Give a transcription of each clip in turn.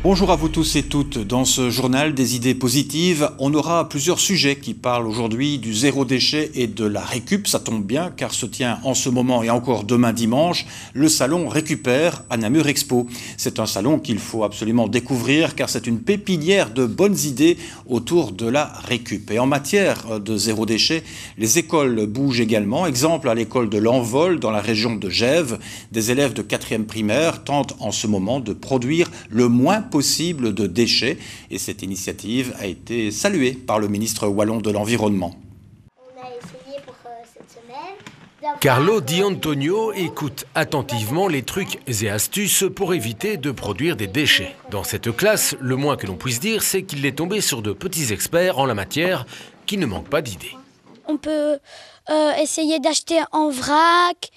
Bonjour à vous tous et toutes. Dans ce journal des idées positives, on aura plusieurs sujets qui parlent aujourd'hui du zéro déchet et de la récup. Ça tombe bien car se tient en ce moment et encore demain dimanche le salon Récupère à Namur Expo. C'est un salon qu'il faut absolument découvrir car c'est une pépinière de bonnes idées autour de la récup. Et en matière de zéro déchet, les écoles bougent également. Exemple à l'école de l'Envol dans la région de Gèves. Des élèves de 4e primaire tentent en ce moment de produire le moins possible de déchets et cette initiative a été saluée par le ministre wallon de l'Environnement. On a essayé pour cette semaine. Carlo Di Antonio écoute attentivement les trucs et astuces pour éviter de produire des déchets. Dans cette classe, le moins que l'on puisse dire, c'est qu'il est tombé sur de petits experts en la matière qui ne manquent pas d'idées. On peut essayer d'acheter en vrac.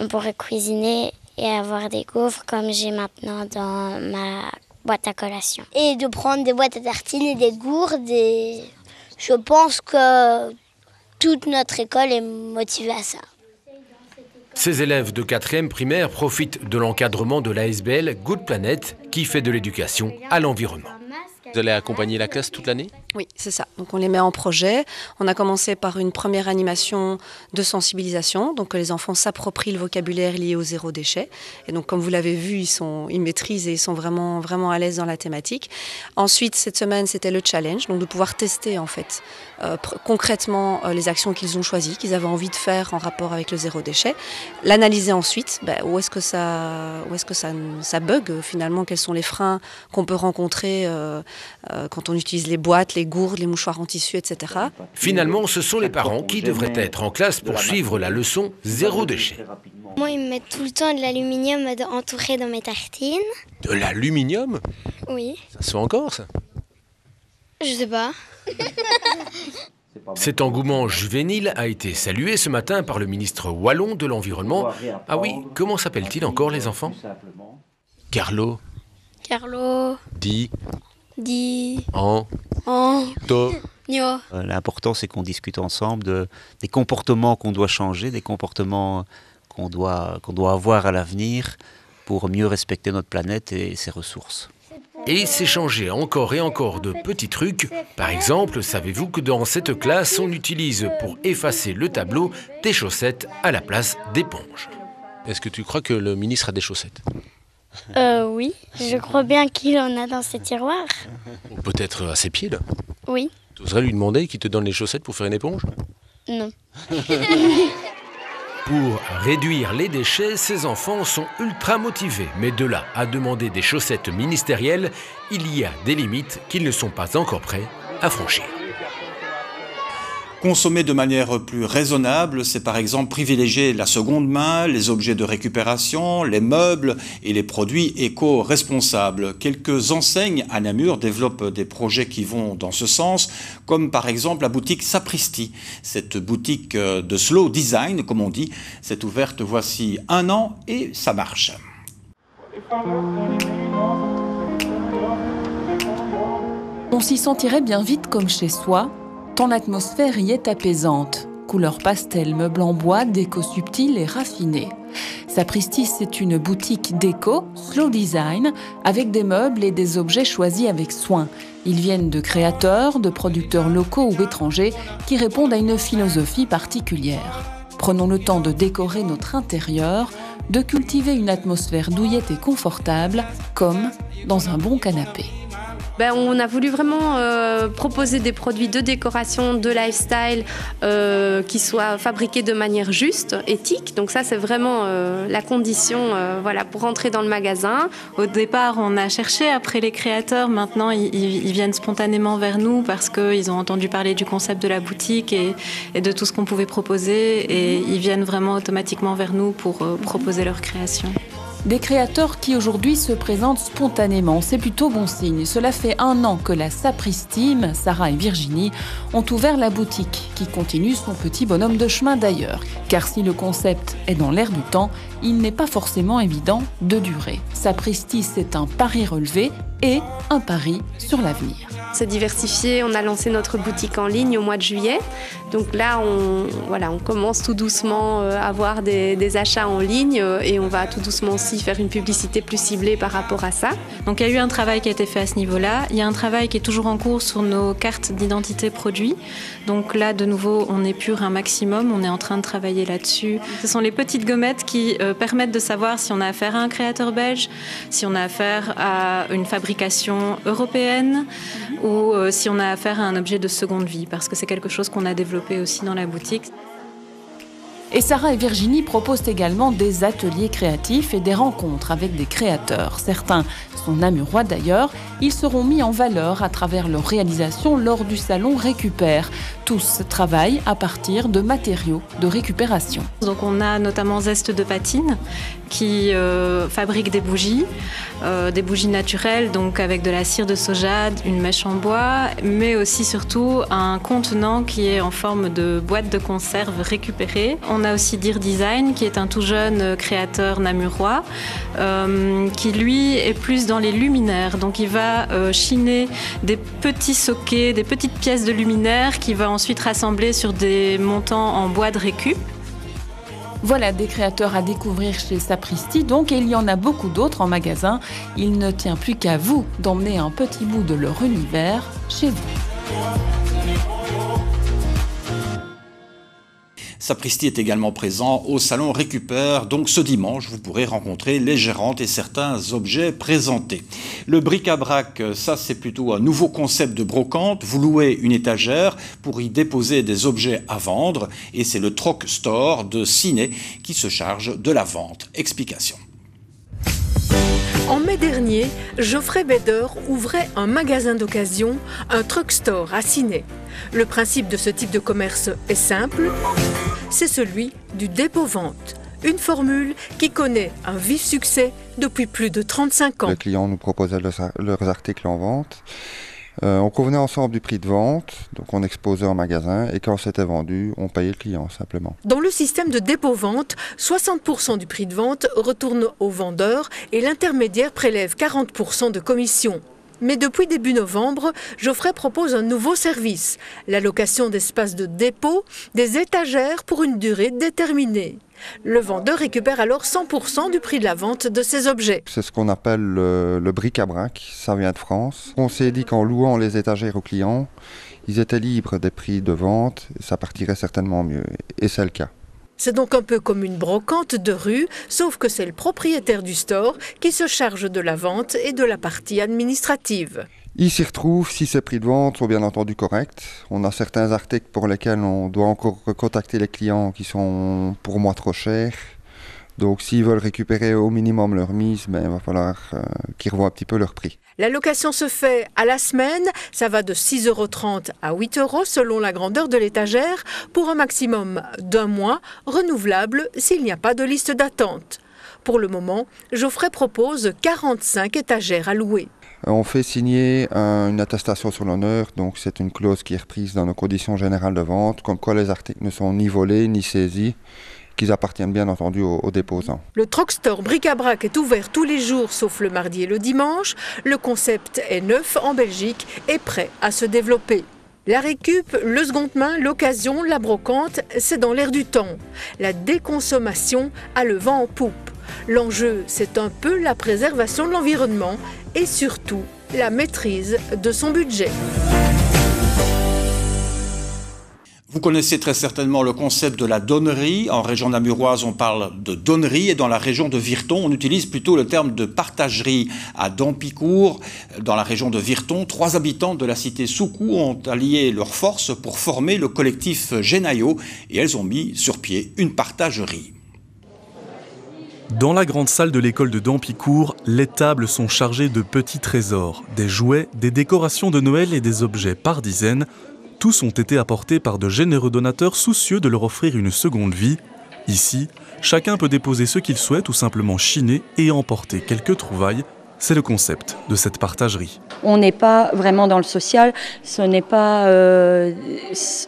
On pourrait cuisiner et avoir des gaufres comme j'ai maintenant dans ma boîte à collation. Et de prendre des boîtes à tartines et des gourdes. Et je pense que toute notre école est motivée à ça. Ces élèves de 4e primaire profitent de l'encadrement de l'ASBL Good Planet qui fait de l'éducation à l'environnement. Vous allez accompagner la classe toute l'année ? Oui, c'est ça. Donc on les met en projet. On a commencé par une première animation de sensibilisation, donc que les enfants s'approprient le vocabulaire lié au zéro déchet. Et donc comme vous l'avez vu, ils maîtrisent et ils sont vraiment à l'aise dans la thématique. Ensuite, cette semaine, c'était le challenge, donc de pouvoir tester en fait concrètement les actions qu'ils ont choisies, qu'ils avaient envie de faire en rapport avec le zéro déchet. L'analyser ensuite, où est-ce que ça bug finalement, quels sont les freins qu'on peut rencontrer quand on utilise les boîtes, les gourdes, les mouchoirs en tissu, etc. Finalement, ce sont les parents qui devraient être en classe pour suivre la leçon zéro déchet. Moi, ils me mettent tout le temps de l'aluminium entouré dans mes tartines. De l'aluminium ? Oui. Ça se fait encore, ça ? Je sais pas. Cet engouement juvénile a été salué ce matin par le ministre wallon de l'Environnement. Ah oui, comment s'appellent-ils encore les enfants ? Carlo. Di. To. L'important, c'est qu'on discute ensemble des comportements qu'on doit changer, des comportements qu'on doit avoir à l'avenir pour mieux respecter notre planète et ses ressources. Et s'échanger encore et encore de petits trucs. Par exemple, savez-vous que dans cette classe, on utilise pour effacer le tableau des chaussettes à la place d'éponges. Est-ce que tu crois que le ministre a des chaussettes ? Oui, je crois bien qu'il en a dans ses tiroirs. Ou peut-être à ses pieds, là ? Oui. Tu oserais lui demander qu'il te donne les chaussettes pour faire une éponge ? Non. Pour réduire les déchets, ces enfants sont ultra motivés. Mais de là à demander des chaussettes ministérielles, il y a des limites qu'ils ne sont pas encore prêts à franchir. Consommer de manière plus raisonnable, c'est par exemple privilégier la seconde main, les objets de récupération, les meubles et les produits éco-responsables. Quelques enseignes à Namur développent des projets qui vont dans ce sens, comme par exemple la boutique Sapristi. Cette boutique de slow design, comme on dit, s'est ouverte voici 1 an et ça marche. On s'y sentirait bien vite comme chez soi, tant l'atmosphère y est apaisante. Couleur pastel, meubles en bois, déco subtile et raffinée. Sapristi, c'est une boutique déco, slow design, avec des meubles et des objets choisis avec soin. Ils viennent de créateurs, de producteurs locaux ou étrangers qui répondent à une philosophie particulière. Prenons le temps de décorer notre intérieur, de cultiver une atmosphère douillette et confortable, comme dans un bon canapé. On a voulu vraiment proposer des produits de décoration, de lifestyle qui soient fabriqués de manière juste, éthique. Donc ça, c'est vraiment la condition pour rentrer dans le magasin. Au départ, on a cherché après les créateurs. Maintenant, ils viennent spontanément vers nous parce qu'ils ont entendu parler du concept de la boutique et de tout ce qu'on pouvait proposer. Et ils viennent vraiment automatiquement vers nous pour proposer leur création. Des créateurs qui aujourd'hui se présentent spontanément, c'est plutôt bon signe. Cela fait 1 an que la Sapristi, Sarah et Virginie, ont ouvert la boutique, qui continue son petit bonhomme de chemin d'ailleurs. Car si le concept est dans l'air du temps, il n'est pas forcément évident de durer. Sapristi, c'est un pari relevé et un pari sur l'avenir. C'est diversifié, on a lancé notre boutique en ligne au mois de juillet. Donc là, on commence tout doucement à avoir des achats en ligne et on va tout doucement aussi faire une publicité plus ciblée par rapport à ça. Donc il y a eu un travail qui a été fait à ce niveau-là. Il y a un travail qui est toujours en cours sur nos cartes d'identité produits. Donc là, de nouveau, on épure un maximum. On est en train de travailler là-dessus. Ce sont les petites gommettes qui permettent de savoir si on a affaire à un créateur belge, si on a affaire à une fabrication européenne ou si on a affaire à un objet de seconde vie, parce que c'est quelque chose qu'on a développé aussi dans la boutique. Et Sarah et Virginie proposent également des ateliers créatifs et des rencontres avec des créateurs. Certains sont namurois d'ailleurs. Ils seront mis en valeur à travers leur réalisation lors du salon Récupère. Tous travaillent à partir de matériaux de récupération. Donc on a notamment Zeste de Patine qui fabrique des bougies naturelles, donc avec de la cire de soja, une mèche en bois, mais aussi surtout un contenant qui est en forme de boîte de conserve récupérée. On a aussi Dear Design qui est un tout jeune créateur namurois qui lui est plus dans les luminaires. Donc il va chiner des petits sockets, des petites pièces de luminaires qu'il va ensuite rassembler sur des montants en bois de récup. Voilà des créateurs à découvrir chez Sapristi, donc, et il y en a beaucoup d'autres en magasin. Il ne tient plus qu'à vous d'emmener un petit bout de leur univers chez vous. Sapristi est également présent au salon Récupère, donc ce dimanche vous pourrez rencontrer les gérantes et certains objets présentés. Le bric-à-brac, ça c'est plutôt un nouveau concept de brocante. Vous louez une étagère pour y déposer des objets à vendre et c'est le Troc Store de Ciné qui se charge de la vente. Explication. En mai dernier, Geoffrey Beder ouvrait un magasin d'occasion, un Truck Store à Ciné. Le principe de ce type de commerce est simple, c'est celui du dépôt-vente. Une formule qui connaît un vif succès depuis plus de 35 ans. Les clients nous proposaient leurs articles en vente. On convenait ensemble du prix de vente, donc on exposait en magasin et quand c'était vendu, on payait le client simplement. Dans le système de dépôt-vente, 60% du prix de vente retourne au vendeur et l'intermédiaire prélève 40% de commission. Mais depuis début novembre, Geoffrey propose un nouveau service, la location d'espaces de dépôt, des étagères pour une durée déterminée. Le vendeur récupère alors 100% du prix de la vente de ces objets. C'est ce qu'on appelle le bric-à-brac, ça vient de France. On s'est dit qu'en louant les étagères aux clients, ils étaient libres des prix de vente, ça partirait certainement mieux, et c'est le cas. C'est donc un peu comme une brocante de rue, sauf que c'est le propriétaire du store qui se charge de la vente et de la partie administrative. Il s'y retrouve si ces prix de vente sont bien entendu corrects. On a certains articles pour lesquels on doit encore contacter les clients qui sont pour moi trop chers. Donc s'ils veulent récupérer au minimum leur mise, il va falloir qu'ils revoient un petit peu leur prix. La location se fait à la semaine, ça va de 6,30 € à 8 € selon la grandeur de l'étagère, pour un maximum d'1 mois, renouvelable s'il n'y a pas de liste d'attente. Pour le moment, Geoffrey propose 45 étagères à louer. On fait signer une attestation sur l'honneur, donc c'est une clause qui est reprise dans nos conditions générales de vente, comme quoi les articles ne sont ni volés ni saisis, qu'ils appartiennent bien entendu aux déposants. Le Truck Store Bric-à-Brac est ouvert tous les jours sauf le mardi et le dimanche. Le concept est neuf en Belgique et prêt à se développer. La récup, le seconde main, l'occasion, la brocante, c'est dans l'air du temps. La déconsommation a le vent en poupe. L'enjeu, c'est un peu la préservation de l'environnement et surtout la maîtrise de son budget. Vous connaissez très certainement le concept de la donnerie. En région namuroise, on parle de donnerie et dans la région de Virton, on utilise plutôt le terme de partagerie. À Dampicourt, dans la région de Virton, 3 habitants de la cité Soukou ont allié leurs forces pour former le collectif Genayo et elles ont mis sur pied une partagerie. Dans la grande salle de l'école de Dampicourt, les tables sont chargées de petits trésors, des jouets, des décorations de Noël et des objets par dizaines. Tous ont été apportés par de généreux donateurs soucieux de leur offrir une seconde vie. Ici, chacun peut déposer ce qu'il souhaite ou simplement chiner et emporter quelques trouvailles. C'est le concept de cette partagerie. On n'est pas vraiment dans le social, ce n'est pas,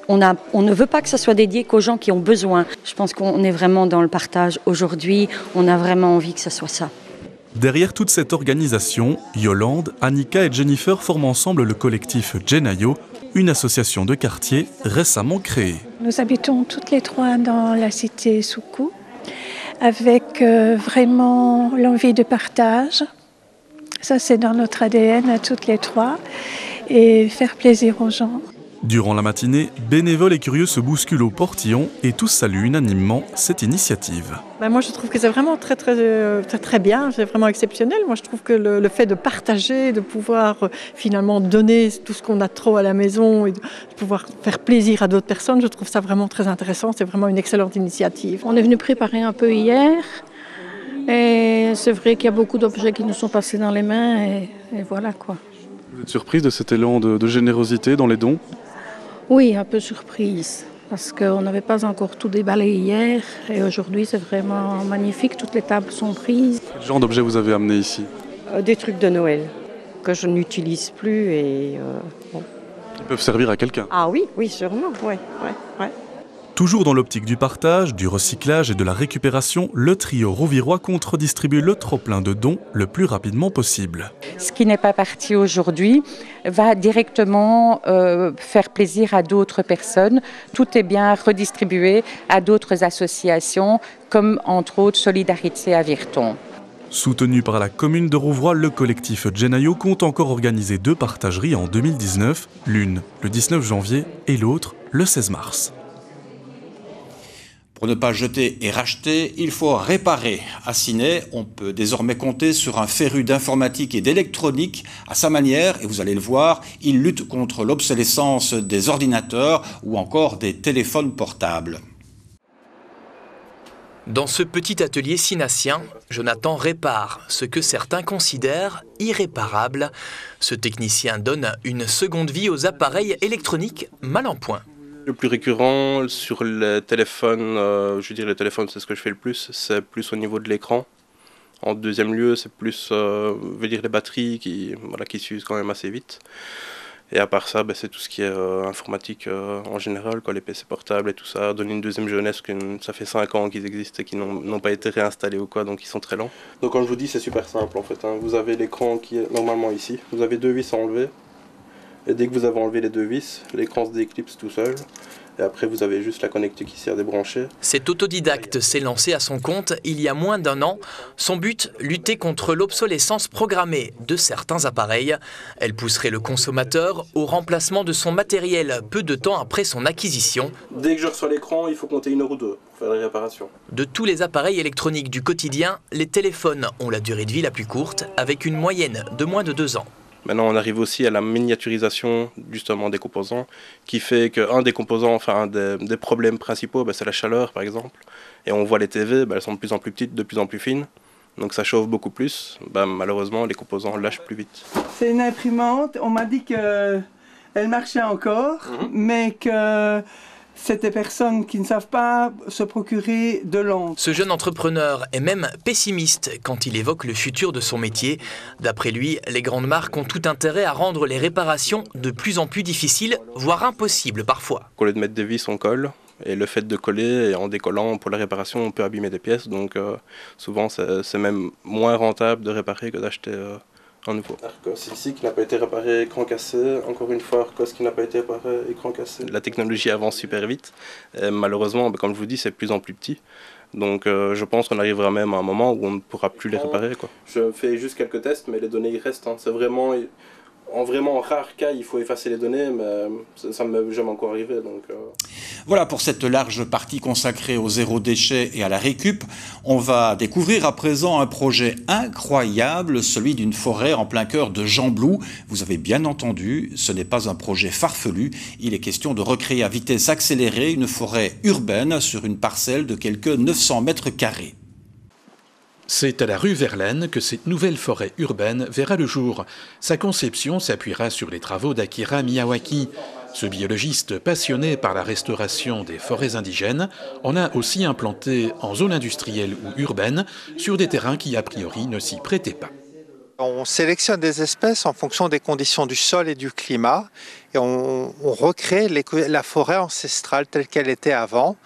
on ne veut pas que ce soit dédié qu'aux gens qui ont besoin. Je pense qu'on est vraiment dans le partage aujourd'hui, on a vraiment envie que ce soit ça. Derrière toute cette organisation, Yolande, Annika et Jennifer forment ensemble le collectif Genayo, une association de quartier récemment créée. Nous habitons toutes les 3 dans la cité Soukou, avec vraiment l'envie de partage. Ça, c'est dans notre ADN à toutes les 3, et faire plaisir aux gens. Durant la matinée, bénévoles et curieux se bousculent au portillon et tous saluent unanimement cette initiative. Moi, je trouve que c'est vraiment très bien, c'est vraiment exceptionnel. Moi, je trouve que le fait de partager, de pouvoir finalement donner tout ce qu'on a trop à la maison et de pouvoir faire plaisir à d'autres personnes, je trouve ça vraiment très intéressant. C'est vraiment une excellente initiative. On est venu préparer un peu hier. Et c'est vrai qu'il y a beaucoup d'objets qui nous sont passés dans les mains et voilà quoi. Vous êtes surprise de cet élan de générosité dans les dons? Oui, un peu surprise, parce qu'on n'avait pas encore tout déballé hier et aujourd'hui c'est vraiment magnifique, toutes les tables sont prises. Quel genre d'objets vous avez amené ici? Des trucs de Noël que je n'utilise plus et bon. Ils peuvent servir à quelqu'un? Ah oui, sûrement, ouais. Toujours dans l'optique du partage, du recyclage et de la récupération, le trio rouvirois compte redistribuer le trop-plein de dons le plus rapidement possible. Ce qui n'est pas parti aujourd'hui va directement faire plaisir à d'autres personnes. Tout est bien redistribué à d'autres associations, comme entre autres Solidarité à Virton. Soutenu par la commune de Rouvroy, le collectif Genayo compte encore organiser 2 partageries en 2019, l'une le 19 janvier et l'autre le 16 mars. Pour ne pas jeter et racheter, il faut réparer. À Ciney, on peut désormais compter sur un féru d'informatique et d'électronique à sa manière, et vous allez le voir, il lutte contre l'obsolescence des ordinateurs ou encore des téléphones portables. Dans ce petit atelier cinassien, Jonathan répare ce que certains considèrent irréparable. Ce technicien donne une seconde vie aux appareils électroniques mal en point. Le plus récurrent sur les téléphones, les téléphones c'est ce que je fais le plus, c'est plus au niveau de l'écran. En deuxième lieu, c'est plus les batteries qui s'usent quand même assez vite. Et à part ça, c'est tout ce qui est informatique en général, les PC portables et tout ça. Donner une deuxième jeunesse, ça fait 5 ans qu'ils existent et qui n'ont pas été réinstallés ou quoi, donc ils sont très lents. Donc comme je vous dis, c'est super simple en fait. Vous avez l'écran qui est normalement ici, vous avez 2 vis à enlever. Et dès que vous avez enlevé les 2 vis, l'écran se déclipse tout seul. Et après, vous avez juste la connectique ici à débrancher. Cet autodidacte s'est lancé à son compte il y a moins d'1 an. Son but, lutter contre l'obsolescence programmée de certains appareils. Elle pousserait le consommateur au remplacement de son matériel peu de temps après son acquisition. Dès que je reçois l'écran, il faut compter 1 heure ou 2 pour faire la réparation. De tous les appareils électroniques du quotidien, les téléphones ont la durée de vie la plus courte, avec une moyenne de moins de 2 ans. Maintenant, on arrive aussi à la miniaturisation justement des composants, qui fait qu'un des composants, un des problèmes principaux, c'est la chaleur par exemple. Et on voit les TV, elles sont de plus en plus petites, de plus en plus fines. Donc ça chauffe beaucoup plus. Malheureusement, les composants lâchent plus vite. C'est une imprimante, on m'a dit qu'elle marchait encore, mais que c'est des personnes qui ne savent pas se procurer de l'encre. Ce jeune entrepreneur est même pessimiste quand il évoque le futur de son métier. D'après lui, les grandes marques ont tout intérêt à rendre les réparations de plus en plus difficiles, voire impossibles parfois. Au lieu de mettre des vis, on colle. Et le fait de coller, et en décollant pour la réparation, on peut abîmer des pièces. Donc souvent, c'est même moins rentable de réparer que d'acheter un nouveau. Arcos ici qui n'a pas été réparé, écran cassé. Encore une fois, Arcos qui n'a pas été réparé, écran cassé. La technologie avance super vite. Et malheureusement, comme je vous dis, c'est de plus en plus petit. Donc je pense qu'on arrivera même à un moment où on ne pourra plus les réparer. Je fais juste quelques tests, mais les données y restent. C'est vraiment... En vraiment rare cas, il faut effacer les données, mais ça ne m'est jamais encore arrivé. Donc, Voilà pour cette large partie consacrée au zéro déchet et à la récup. On va découvrir à présent un projet incroyable, celui d'une forêt en plein cœur de Gembloux. Vous avez bien entendu, ce n'est pas un projet farfelu. Il est question de recréer à vitesse accélérée une forêt urbaine sur une parcelle de quelques 900 mètres carrés. C'est à la rue Verlaine que cette nouvelle forêt urbaine verra le jour. Sa conception s'appuiera sur les travaux d'Akira Miyawaki. Ce biologiste passionné par la restauration des forêts indigènes en a aussi implanté en zone industrielle ou urbaine sur des terrains qui a priori ne s'y prêtaient pas. On sélectionne des espèces en fonction des conditions du sol et du climat et on recrée la forêt ancestrale telle qu'elle était avant.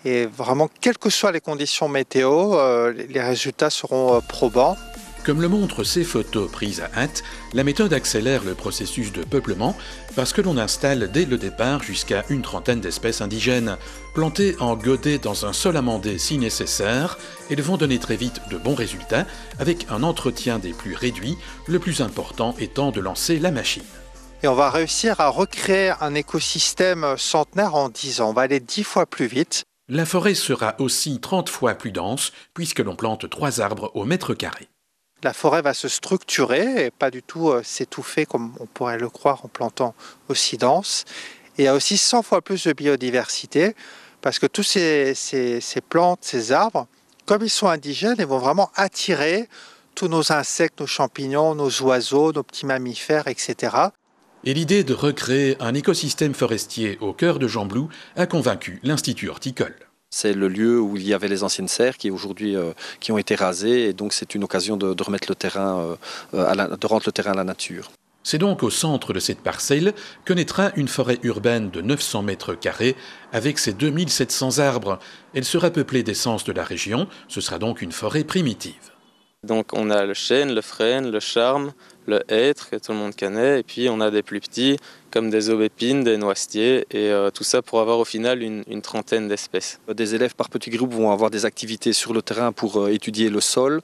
Et vraiment, quelles que soient les conditions météo, les résultats seront probants. Comme le montrent ces photos prises à hâte, la méthode accélère le processus de peuplement parce que l'on installe dès le départ jusqu'à une trentaine d'espèces indigènes. Plantées en godet dans un sol amendé si nécessaire, elles vont donner très vite de bons résultats avec un entretien des plus réduits, le plus important étant de lancer la machine. Et on va réussir à recréer un écosystème centenaire en 10 ans. On va aller 10 fois plus vite. La forêt sera aussi 30 fois plus dense puisque l'on plante 3 arbres au mètre carré. La forêt va se structurer et pas du tout s'étouffer comme on pourrait le croire en plantant aussi dense. Et il y a aussi 100 fois plus de biodiversité parce que tous ces plantes, ces arbres, comme ils sont indigènes, ils vont vraiment attirer tous nos insectes, nos champignons, nos oiseaux, nos petits mammifères, etc. Et l'idée de recréer un écosystème forestier au cœur de Gembloux a convaincu l'Institut horticole. C'est le lieu où il y avait les anciennes serres qui aujourd'hui qui ont été rasées et donc c'est une occasion de remettre le terrain, de rendre le terrain à la nature. C'est donc au centre de cette parcelle que naîtra une forêt urbaine de 900 mètres carrés avec ses 2700 arbres. Elle sera peuplée d'essences de la région, ce sera donc une forêt primitive. Donc on a le chêne, le frêne, le charme, le hêtre que tout le monde connaît et puis on a des plus petits comme des aubépines, des noisetiers et tout ça pour avoir au final une trentaine d'espèces. Des élèves par petits groupes vont avoir des activités sur le terrain pour étudier le sol,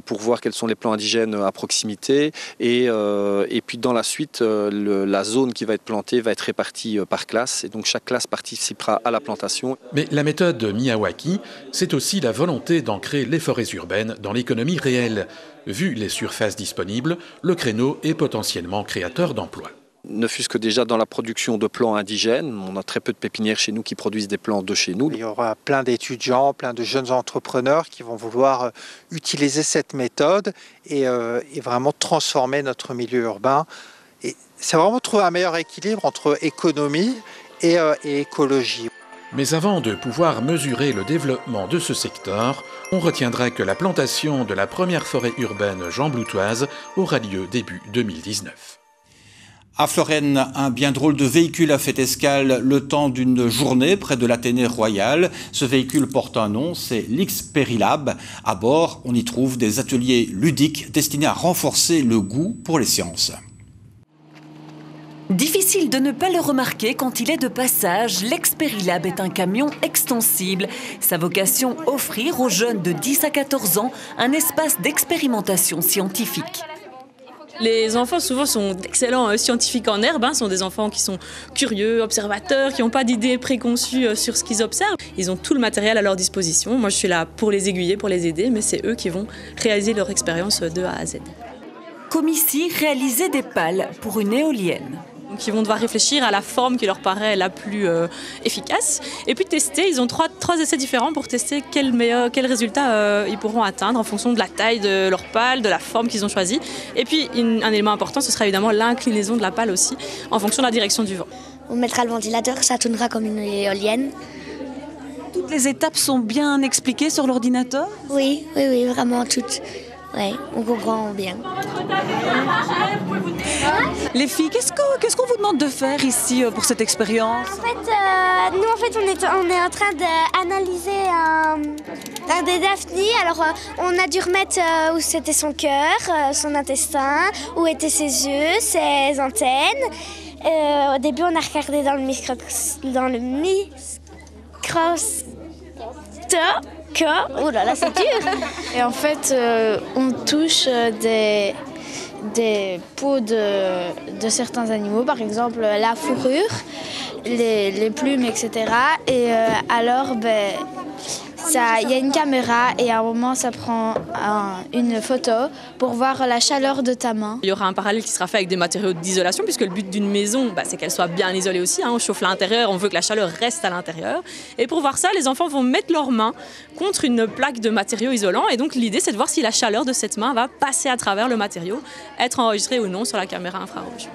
pour voir quels sont les plants indigènes à proximité et puis dans la suite la zone qui va être plantée va être répartie par classe et donc chaque classe participera à la plantation. Mais la méthode Miyawaki, c'est aussi la volonté d'ancrer les forêts urbaines dans l'économie réelle. Vu les surfaces disponibles, le créneau est potentiellement créateur d'emplois. Ne fût-ce que déjà dans la production de plants indigènes, on a très peu de pépinières chez nous qui produisent des plants de chez nous. Il y aura plein d'étudiants, plein de jeunes entrepreneurs qui vont vouloir utiliser cette méthode et vraiment transformer notre milieu urbain. Et c'est vraiment trouver un meilleur équilibre entre économie et écologie. Mais avant de pouvoir mesurer le développement de ce secteur, on retiendra que la plantation de la première forêt urbaine gembloutoise aura lieu début 2019. À Florennes, un bien drôle de véhicule a fait escale le temps d'une journée près de l'Athénée Royal. Ce véhicule porte un nom, c'est l'Xperilab. À bord, on y trouve des ateliers ludiques destinés à renforcer le goût pour les sciences. Difficile de ne pas le remarquer quand il est de passage, l'Xperilab est un camion extensible. Sa vocation, offrir aux jeunes de 10 à 14 ans un espace d'expérimentation scientifique. Les enfants souvent sont d'excellents scientifiques en herbe, sont des enfants qui sont curieux, observateurs, qui n'ont pas d'idées préconçues sur ce qu'ils observent. Ils ont tout le matériel à leur disposition. Moi je suis là pour les aiguiller, pour les aider, mais c'est eux qui vont réaliser leur expérience de A à Z. Comme ici, réaliser des pales pour une éolienne. Donc ils vont devoir réfléchir à la forme qui leur paraît la plus efficace. Et puis tester, ils ont trois essais différents pour tester quel résultat ils pourront atteindre en fonction de la taille de leur pale, de la forme qu'ils ont choisie. Et puis un élément important, ce sera évidemment l'inclinaison de la pale aussi, en fonction de la direction du vent. On mettra le ventilateur, ça tournera comme une éolienne. Toutes les étapes sont bien expliquées sur l'ordinateur ? Oui, vraiment toutes. Oui, on comprend bien. Les filles, qu'est-ce qu'on vous demande de faire ici pour cette expérience ? Nous, on est en train d'analyser un des daphnies. Alors, on a dû remettre où c'était son cœur, son intestin, où étaient ses yeux, ses antennes. Au début, on a regardé dans le microscope. Oh là là, c'est dur. Et en fait, on touche des des peaux de certains animaux, par exemple la fourrure, les plumes, etc. Et alors, il y a une caméra et à un moment, ça prend une photo pour voir la chaleur de ta main. Il y aura un parallèle qui sera fait avec des matériaux d'isolation, puisque le but d'une maison, c'est qu'elle soit bien isolée aussi. On chauffe l'intérieur, on veut que la chaleur reste à l'intérieur. Et pour voir ça, les enfants vont mettre leurs mains contre une plaque de matériaux isolants. Et donc l'idée, c'est de voir si la chaleur de cette main va passer à travers le matériau, être enregistrée ou non sur la caméra infrarouge.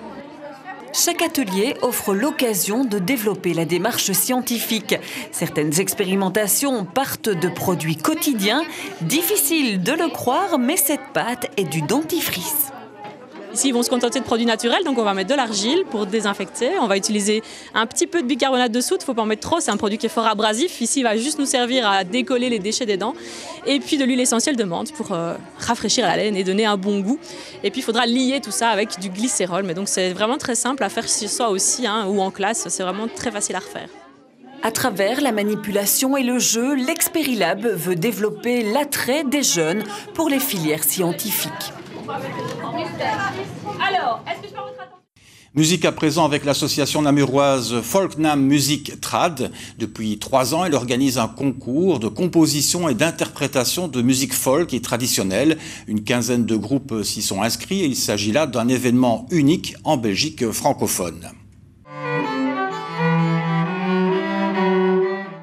Chaque atelier offre l'occasion de développer la démarche scientifique. Certaines expérimentations partent de produits quotidiens. Difficile de le croire, mais cette pâte est du dentifrice. Ici, ils vont se contenter de produits naturels, donc on va mettre de l'argile pour désinfecter. On va utiliser un petit peu de bicarbonate de soude, il ne faut pas en mettre trop, c'est un produit qui est fort abrasif. Ici, il va juste nous servir à décoller les déchets des dents. Et puis de l'huile essentielle de menthe pour rafraîchir la laine et donner un bon goût. Et puis il faudra lier tout ça avec du glycérol. Mais donc c'est vraiment très simple à faire chez soi aussi ou en classe, c'est vraiment très facile à refaire. À travers la manipulation et le jeu, l'Experilab veut développer l'attrait des jeunes pour les filières scientifiques. Alors, est-ce que je peux votre attention ? Musique à présent avec l'association namuroise Folknam Music Trad. Depuis 3 ans, elle organise un concours de composition et d'interprétation de musique folk et traditionnelle. Une quinzaine de groupes s'y sont inscrits et il s'agit là d'un événement unique en Belgique francophone.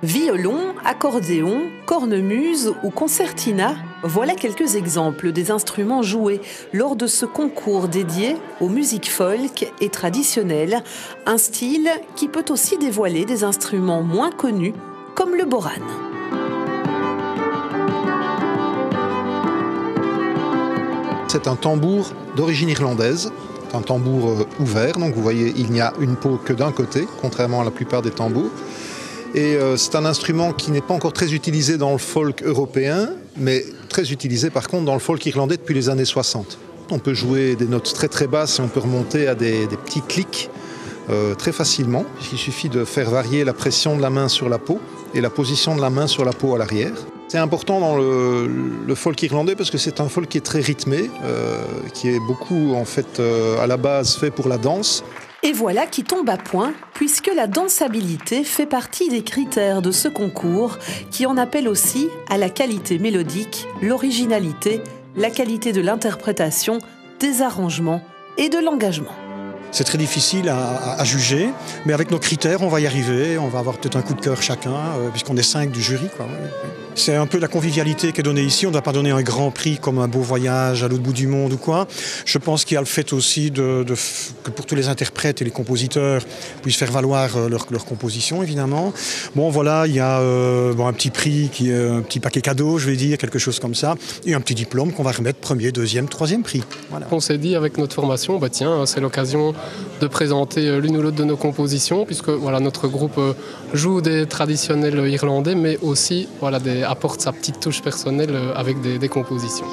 Violon, accordéon, cornemuse ou concertina, voilà quelques exemples des instruments joués lors de ce concours dédié aux musiques folk et traditionnelles, un style qui peut aussi dévoiler des instruments moins connus comme le boran. C'est un tambour d'origine irlandaise, un tambour ouvert, donc vous voyez il n'y a une peau que d'un côté, contrairement à la plupart des tambours. Et c'est un instrument qui n'est pas encore très utilisé dans le folk européen, mais très utilisé par contre dans le folk irlandais depuis les années 60. On peut jouer des notes très très basses et on peut remonter à des petits clics très facilement. Il suffit de faire varier la pression de la main sur la peau et la position de la main sur la peau à l'arrière. C'est important dans le folk irlandais parce que c'est un folk qui est très rythmé, qui est beaucoup en fait à la base fait pour la danse. Et voilà qui tombe à point, puisque la dansabilité fait partie des critères de ce concours, qui en appelle aussi à la qualité mélodique, l'originalité, la qualité de l'interprétation, des arrangements et de l'engagement. C'est très difficile à juger, mais avec nos critères, on va y arriver. On va avoir peut-être un coup de cœur chacun, puisqu'on est 5 du jury, quoi. C'est un peu la convivialité qui est donnée ici. On ne doit pas donner un grand prix comme un beau voyage à l'autre bout du monde ou quoi. Je pense qu'il y a le fait aussi que pour tous les interprètes et les compositeurs puissent faire valoir leur composition, évidemment. Bon, voilà, il y a un petit prix, un petit paquet cadeau, je vais dire, quelque chose comme ça, et un petit diplôme qu'on va remettre premier, deuxième, troisième prix. Voilà. On s'est dit avec notre formation, tiens, c'est l'occasion de présenter l'une ou l'autre de nos compositions, puisque voilà, notre groupe joue des traditionnels irlandais, mais aussi apporte sa petite touche personnelle avec des compositions.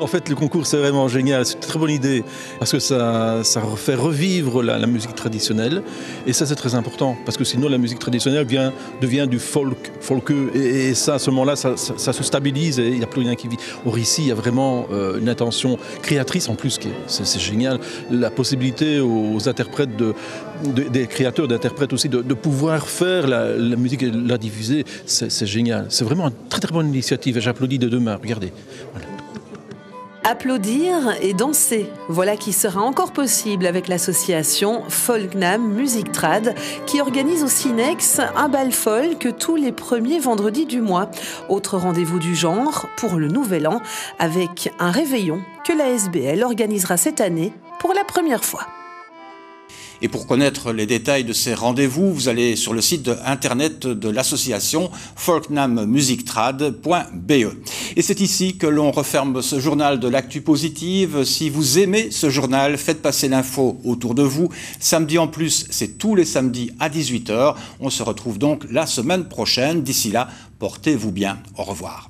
En fait, le concours, c'est vraiment génial. C'est une très bonne idée parce que ça fait revivre la musique traditionnelle. Et ça, c'est très important parce que sinon, la musique traditionnelle devient du folkeux. Et ça, à ce moment-là, ça se stabilise et il n'y a plus rien qui vit. Or, ici, il y a vraiment une intention créatrice en plus. C'est génial. La possibilité aux interprètes, des créateurs, d'interprètes aussi, de pouvoir faire la musique et la diffuser, c'est génial. C'est vraiment une très, très bonne initiative et j'applaudis de deux mains. Regardez. Voilà. Applaudir et danser, voilà qui sera encore possible avec l'association Folknam Music Trad qui organise au Cinex un bal folk tous les premiers vendredis du mois. Autre rendez-vous du genre pour le Nouvel An avec un réveillon que la SBL organisera cette année pour la première fois. Et pour connaître les détails de ces rendez-vous, vous allez sur le site internet de l'association folknammusictrad.be. Et c'est ici que l'on referme ce journal de l'actu positive. Si vous aimez ce journal, faites passer l'info autour de vous. Samedi en plus, c'est tous les samedis à 18h. On se retrouve donc la semaine prochaine. D'ici là, portez-vous bien. Au revoir.